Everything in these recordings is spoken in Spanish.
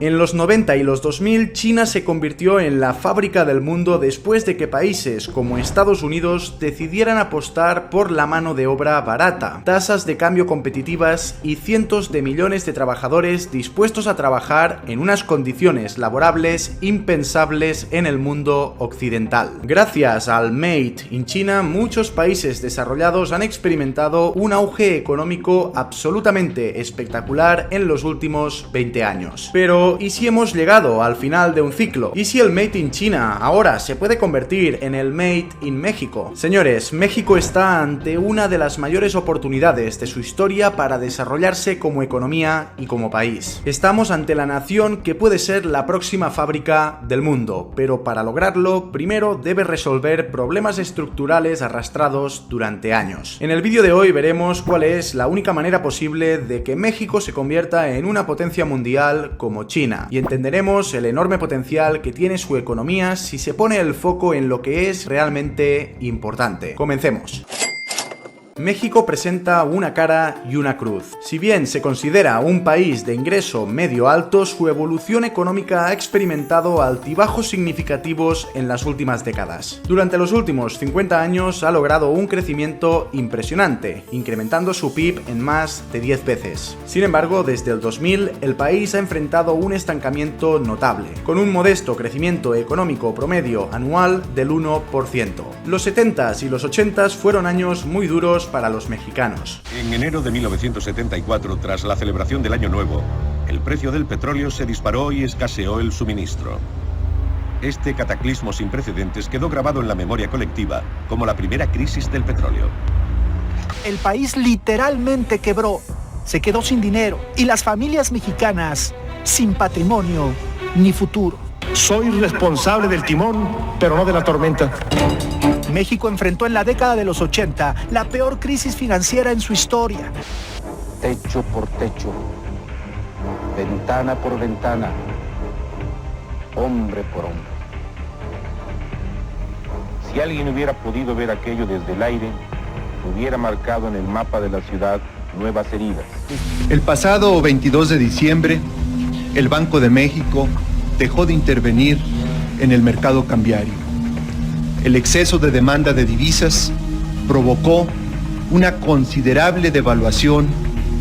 En los 90 y los 2000, China se convirtió en la fábrica del mundo después de que países como Estados Unidos decidieran apostar por la mano de obra barata, tasas de cambio competitivas y cientos de millones de trabajadores dispuestos a trabajar en unas condiciones laborables impensables en el mundo occidental. Gracias al Made in China, muchos países desarrollados han experimentado un auge económico absolutamente espectacular en los últimos 20 años. Pero ¿y si hemos llegado al final de un ciclo? ¿Y si el Made in China ahora se puede convertir en el Made in México? Señores, México está ante una de las mayores oportunidades de su historia para desarrollarse como economía y como país. Estamos ante la nación que puede ser la próxima fábrica del mundo, pero para lograrlo, primero debe resolver problemas estructurales arrastrados durante años. En el vídeo de hoy veremos cuál es la única manera posible de que México se convierta en una potencia mundial como China, y entenderemos el enorme potencial que tiene su economía si se pone el foco en lo que es realmente importante. Comencemos. México presenta una cara y una cruz. Si bien se considera un país de ingreso medio alto, su evolución económica ha experimentado altibajos significativos en las últimas décadas. Durante los últimos 50 años ha logrado un crecimiento impresionante, incrementando su PIB en más de 10 veces. Sin embargo, desde el 2000, el país ha enfrentado un estancamiento notable, con un modesto crecimiento económico promedio anual del 1%. Los 70s y los 80s fueron años muy duros para los mexicanos. En enero de 1974, tras la celebración del Año Nuevo, el precio del petróleo se disparó y escaseó el suministro. Este cataclismo sin precedentes quedó grabado en la memoria colectiva como la primera crisis del petróleo. El país literalmente quebró, se quedó sin dinero y las familias mexicanas sin patrimonio ni futuro. Soy responsable del timón, pero no de la tormenta. México enfrentó en la década de los 80 la peor crisis financiera en su historia. Techo por techo, ventana por ventana, hombre por hombre. Si alguien hubiera podido ver aquello desde el aire, hubiera marcado en el mapa de la ciudad nuevas heridas. El pasado 22 de diciembre, el Banco de México dejó de intervenir en el mercado cambiario. El exceso de demanda de divisas provocó una considerable devaluación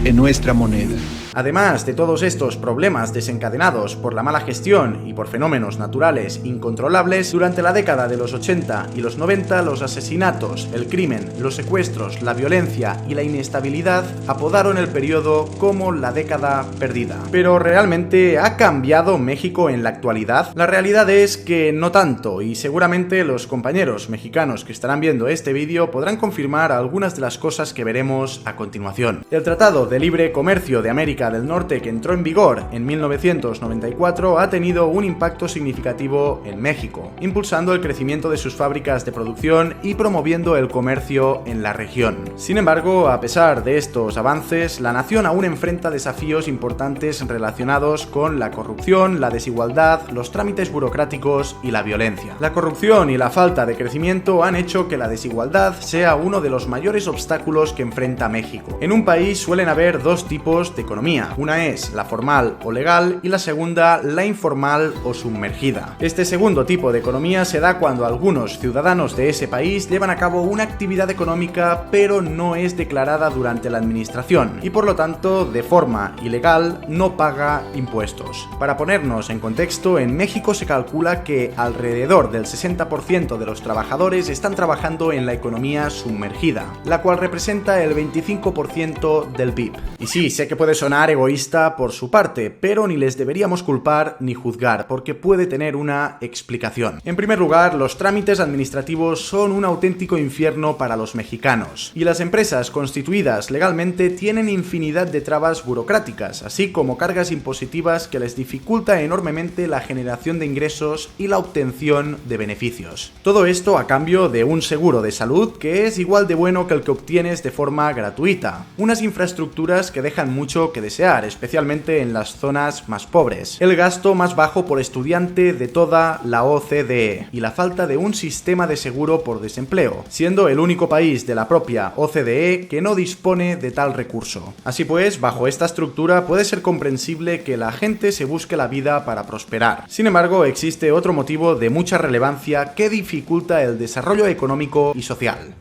en nuestra moneda. Además de todos estos problemas desencadenados por la mala gestión y por fenómenos naturales incontrolables, durante la década de los 80 y los 90 los asesinatos, el crimen, los secuestros, la violencia y la inestabilidad apodaron el periodo como la década perdida. Pero ¿realmente ha cambiado México en la actualidad? La realidad es que no tanto, y seguramente los compañeros mexicanos que estarán viendo este vídeo podrán confirmar algunas de las cosas que veremos a continuación. El Tratado de Libre Comercio de América del Norte, que entró en vigor en 1994, ha tenido un impacto significativo en México, impulsando el crecimiento de sus fábricas de producción y promoviendo el comercio en la región. Sin embargo, a pesar de estos avances, la nación aún enfrenta desafíos importantes relacionados con la corrupción, la desigualdad, los trámites burocráticos y la violencia. La corrupción y la falta de crecimiento han hecho que la desigualdad sea uno de los mayores obstáculos que enfrenta México. En un país suelen haber dos tipos de economía. Una es la formal o legal y la segunda la informal o sumergida. Este segundo tipo de economía se da cuando algunos ciudadanos de ese país llevan a cabo una actividad económica pero no es declarada durante la administración y por lo tanto de forma ilegal no paga impuestos. Para ponernos en contexto, en México se calcula que alrededor del 60% de los trabajadores están trabajando en la economía sumergida, la cual representa el 25% del PIB. Y sí, sé que puede sonar egoísta por su parte, pero ni les deberíamos culpar ni juzgar, porque puede tener una explicación. En primer lugar, los trámites administrativos son un auténtico infierno para los mexicanos, y las empresas constituidas legalmente tienen infinidad de trabas burocráticas, así como cargas impositivas que les dificulta enormemente la generación de ingresos y la obtención de beneficios. Todo esto a cambio de un seguro de salud que es igual de bueno que el que obtienes de forma gratuita, unas infraestructuras que dejan mucho que desear, especialmente en las zonas más pobres, el gasto más bajo por estudiante de toda la OCDE y la falta de un sistema de seguro por desempleo, siendo el único país de la propia OCDE que no dispone de tal recurso. Así pues, bajo esta estructura puede ser comprensible que la gente se busque la vida para prosperar. Sin embargo, existe otro motivo de mucha relevancia que dificulta el desarrollo económico y social.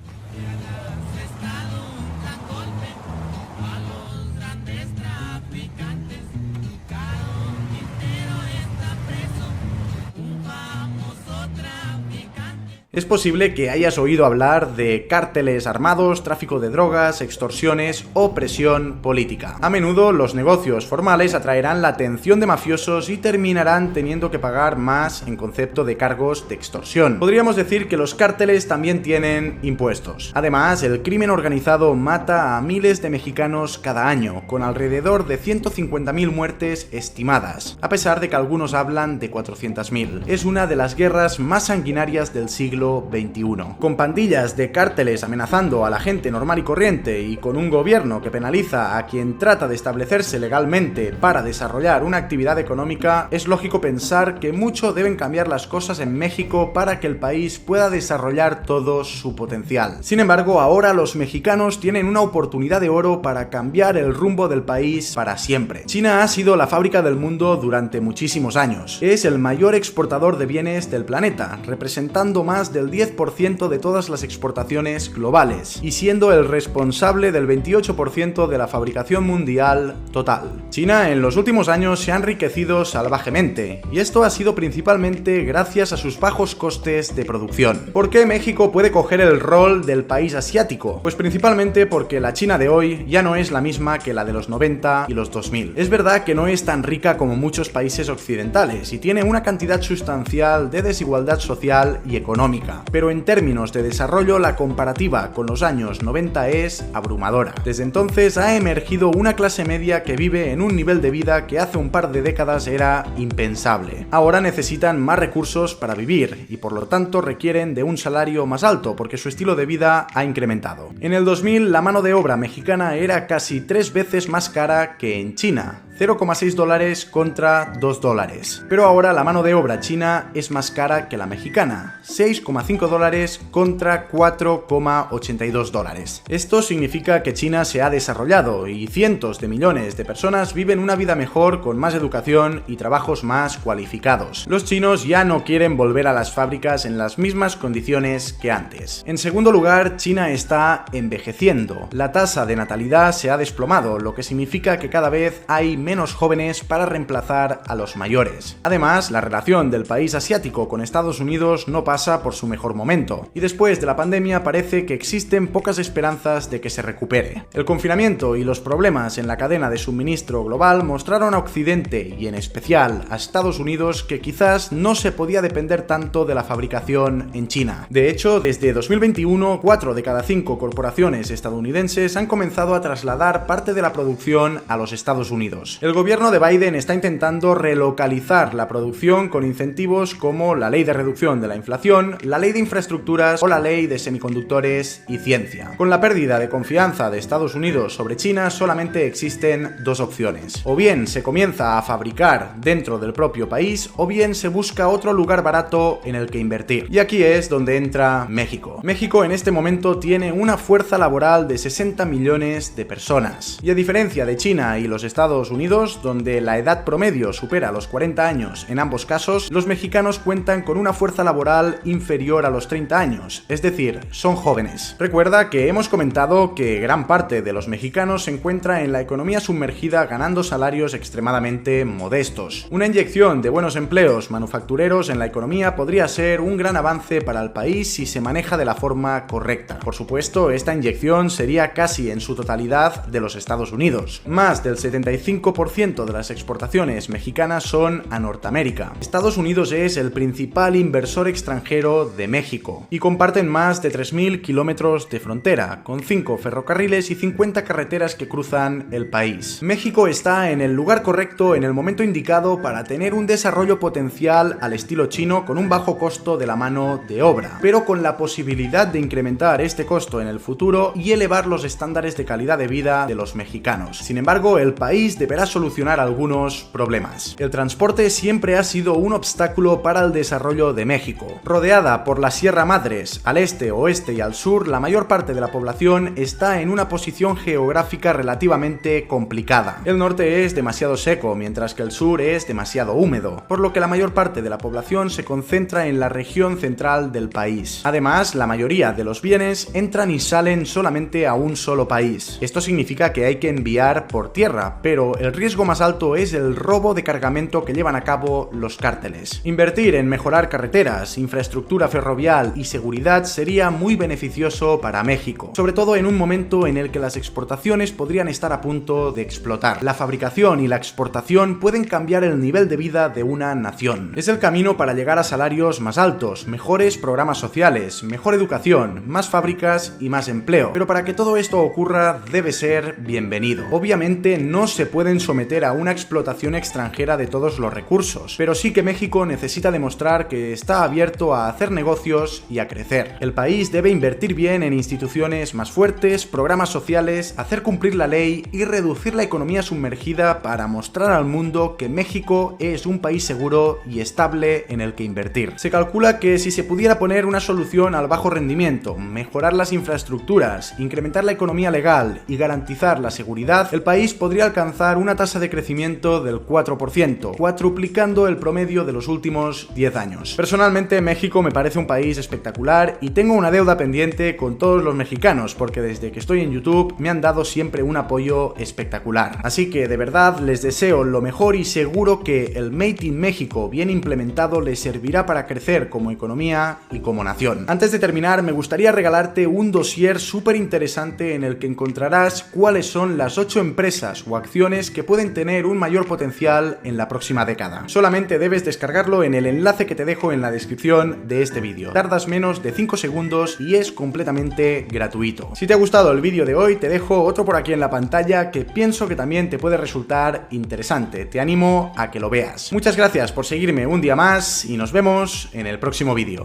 Es posible que hayas oído hablar de cárteles armados, tráfico de drogas, extorsiones o presión política. A menudo los negocios formales atraerán la atención de mafiosos y terminarán teniendo que pagar más en concepto de cargos de extorsión. Podríamos decir que los cárteles también tienen impuestos. Además, el crimen organizado mata a miles de mexicanos cada año, con alrededor de 150.000 muertes estimadas, a pesar de que algunos hablan de 400.000. Es una de las guerras más sanguinarias del siglo XXI. Con pandillas de cárteles amenazando a la gente normal y corriente y con un gobierno que penaliza a quien trata de establecerse legalmente para desarrollar una actividad económica, es lógico pensar que mucho deben cambiar las cosas en México para que el país pueda desarrollar todo su potencial. Sin embargo, ahora los mexicanos tienen una oportunidad de oro para cambiar el rumbo del país para siempre. China ha sido la fábrica del mundo durante muchísimos años. Es el mayor exportador de bienes del planeta, representando más del 10% de todas las exportaciones globales y siendo el responsable del 28% de la fabricación mundial total. China en los últimos años se ha enriquecido salvajemente y esto ha sido principalmente gracias a sus bajos costes de producción. ¿Por qué México puede coger el rol del país asiático? Pues principalmente porque la China de hoy ya no es la misma que la de los 90 y los 2000. Es verdad que no es tan rica como muchos países occidentales y tiene una cantidad sustancial de desigualdad social y económica, pero en términos de desarrollo la comparativa con los años 90 es abrumadora. Desde entonces ha emergido una clase media que vive en un nivel de vida que hace un par de décadas era impensable. Ahora necesitan más recursos para vivir y por lo tanto requieren de un salario más alto porque su estilo de vida ha incrementado. En el 2000 la mano de obra mexicana era casi 3 veces más cara que en China, $0,6 contra $2. Pero ahora la mano de obra china es más cara que la mexicana, $6,5 contra $4,82. Esto significa que China se ha desarrollado y cientos de millones de personas viven una vida mejor con más educación y trabajos más cualificados. Los chinos ya no quieren volver a las fábricas en las mismas condiciones que antes. En segundo lugar, China está envejeciendo. La tasa de natalidad se ha desplomado, lo que significa que cada vez hay menos jóvenes para reemplazar a los mayores. Además, la relación del país asiático con Estados Unidos no pasa por su mejor momento, y después de la pandemia parece que existen pocas esperanzas de que se recupere. El confinamiento y los problemas en la cadena de suministro global mostraron a Occidente, y en especial a Estados Unidos, que quizás no se podía depender tanto de la fabricación en China. De hecho, desde 2021, 4 de cada 5 corporaciones estadounidenses han comenzado a trasladar parte de la producción a los Estados Unidos. El gobierno de Biden está intentando relocalizar la producción con incentivos como la ley de reducción de la inflación, la ley de infraestructuras o la ley de semiconductores y ciencia. Con la pérdida de confianza de Estados Unidos sobre China, solamente existen dos opciones. O bien se comienza a fabricar dentro del propio país, o bien se busca otro lugar barato en el que invertir. Y aquí es donde entra México. México en este momento tiene una fuerza laboral de 60 millones de personas. Y a diferencia de China y los Estados Unidos, donde la edad promedio supera los 40 años en ambos casos, los mexicanos cuentan con una fuerza laboral inferior a los 30 años, es decir, son jóvenes. Recuerda que hemos comentado que gran parte de los mexicanos se encuentra en la economía sumergida ganando salarios extremadamente modestos. Una inyección de buenos empleos manufactureros en la economía podría ser un gran avance para el país si se maneja de la forma correcta. Por supuesto, esta inyección sería casi en su totalidad de los Estados Unidos. Más del 75% 95% de las exportaciones mexicanas son a Norteamérica. Estados Unidos es el principal inversor extranjero de México y comparten más de 3.000 kilómetros de frontera, con 5 ferrocarriles y 50 carreteras que cruzan el país. México está en el lugar correcto en el momento indicado para tener un desarrollo potencial al estilo chino con un bajo costo de la mano de obra, pero con la posibilidad de incrementar este costo en el futuro y elevar los estándares de calidad de vida de los mexicanos. Sin embargo, el país deberá solucionar algunos problemas. El transporte siempre ha sido un obstáculo para el desarrollo de México. Rodeada por la Sierra Madres, al este, oeste y al sur, la mayor parte de la población está en una posición geográfica relativamente complicada. El norte es demasiado seco, mientras que el sur es demasiado húmedo, por lo que la mayor parte de la población se concentra en la región central del país. Además, la mayoría de los bienes entran y salen solamente a un solo país. Esto significa que hay que enviar por tierra, pero el riesgo más alto es el robo de cargamento que llevan a cabo los cárteles. Invertir en mejorar carreteras, infraestructura ferrovial y seguridad sería muy beneficioso para México, sobre todo en un momento en el que las exportaciones podrían estar a punto de explotar. La fabricación y la exportación pueden cambiar el nivel de vida de una nación. Es el camino para llegar a salarios más altos, mejores programas sociales, mejor educación, más fábricas y más empleo. Pero para que todo esto ocurra debe ser bienvenido. Obviamente no se pueden someter a una explotación extranjera de todos los recursos, pero sí que México necesita demostrar que está abierto a hacer negocios y a crecer. El país debe invertir bien en instituciones más fuertes, programas sociales, hacer cumplir la ley y reducir la economía sumergida para mostrar al mundo que México es un país seguro y estable en el que invertir. Se calcula que si se pudiera poner una solución al bajo rendimiento, mejorar las infraestructuras, incrementar la economía legal y garantizar la seguridad, el país podría alcanzar una tasa de crecimiento del 4%, cuatruplicando el promedio de los últimos 10 años. Personalmente, México me parece un país espectacular y tengo una deuda pendiente con todos los mexicanos, porque desde que estoy en YouTube me han dado siempre un apoyo espectacular. Así que de verdad les deseo lo mejor y seguro que el Made in México bien implementado les servirá para crecer como economía y como nación. Antes de terminar, me gustaría regalarte un dossier súper interesante en el que encontrarás cuáles son las 8 empresas o acciones que pueden tener un mayor potencial en la próxima década. Solamente debes descargarlo en el enlace que te dejo en la descripción de este vídeo. Tardas menos de 5 segundos y es completamente gratuito. Si te ha gustado el vídeo de hoy, te dejo otro por aquí en la pantalla que pienso que también te puede resultar interesante. Te animo a que lo veas. Muchas gracias por seguirme un día más y nos vemos en el próximo vídeo.